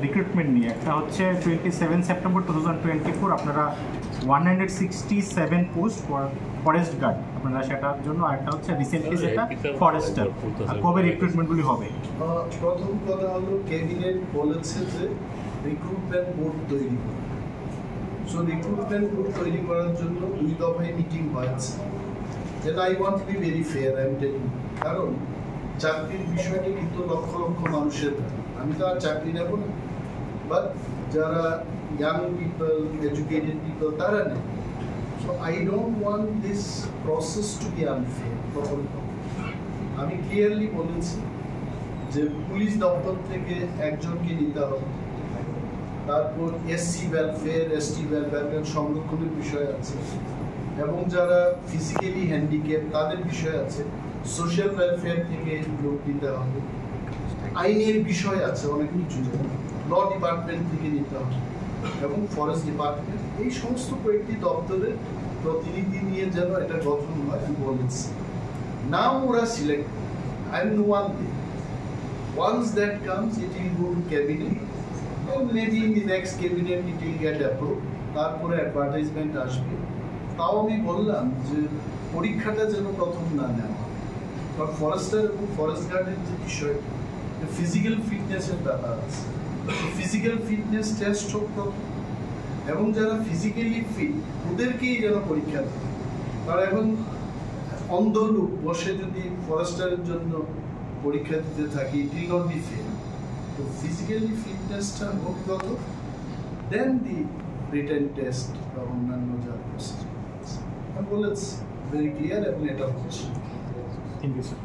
Recruitment নিয়ে। একটা হচ্ছে 27 সেপ্টেম্বর 2024 আপনারা 167 পোস্ট ফরেস্ট গার্ড আপনারা সেটার জন্য, আরেকটা হচ্ছে রিসেন্টলি যেটা ফরেস্টার। কবে রিক্রুটমেন্টগুলি হবে? প্রথম কথা হলো ক্যাবিনেট বলেছে যে রিক্রুটমেন্ট বোর্ড তৈরি করবে। সো রিক্রুটমেন্ট বোর্ড তৈরি করার জন্য 2 দফায় মিটিং হয়েছে। যেটা I want to be very fair, I am telling. কারণ চাকরির বিষয়টি কিন্তু লক্ষ লক্ষ মানুষের, আমি তো আর চাকরি নেব না, বাট যারা ইয়াং পিপল, এডুকেটেড পিপল তারা নেই। So I don't want this process to be unfair. আমি ক্লিয়ারলি বলেছি যে পুলিশ দপ্তর থেকে একজনকে নিতে হবে, তারপর এসসি ওয়েলফেয়ার, এসটি ওয়েলফেয়ার সংরক্ষণের বিষয় আছে, এবং যারা ফিজিক্যালি হ্যান্ডিক্যাপ তাদের বিষয় আছে, সোশ্যাল ওয়েলফেয়ার থেকে লোক দিতে হবে, আইনের বিষয় আছে অনেক কিছু, ল ডিপার্টমেন্ট থেকে নিতে হবে, এবং ফরেস্ট ডিপার্টমেন্ট, এই সমস্ত কয়েকটি দপ্তরের প্রতিনিধি নিয়ে যেন এটা গঠন হয় আমি বলেছি। নাও ওরা select, I am no one day, once that comes it will go to cabinet and maybe in the next cabinet it will get approved, তারপরে অ্যাডভার্টাইজমেন্ট আসবে। তাও আমি বললাম যে পরীক্ষাটা যেন প্রথম না নেওয়া, কারণ ফরেস্টার এবং ফরেস্ট গার্ডের যে বিষয়, ফিজিক্যাল ফিটনেসের ব্যাপার আছে, ফিজিক্যাল ফিটনেস টেস্ট হোক প্রথম, এবং যারা ফিজিক্যালি ফিট ওদেরকেই যেন পরীক্ষা দেয়। কারণ এখন অন্ধ লোক বসে যদি ফরেস্টারের জন্য পরীক্ষা দিতে থাকি, it will not be fair. তো ফিজিক্যালি ফিটনেসটা হোক প্রথম, দেন দি রিটেন টেস্ট বা অন্যান্য যা প্রসেস বলেছি, ভেরি ক্লিয়ার, এবং এটা হচ্ছে। Thank you sir.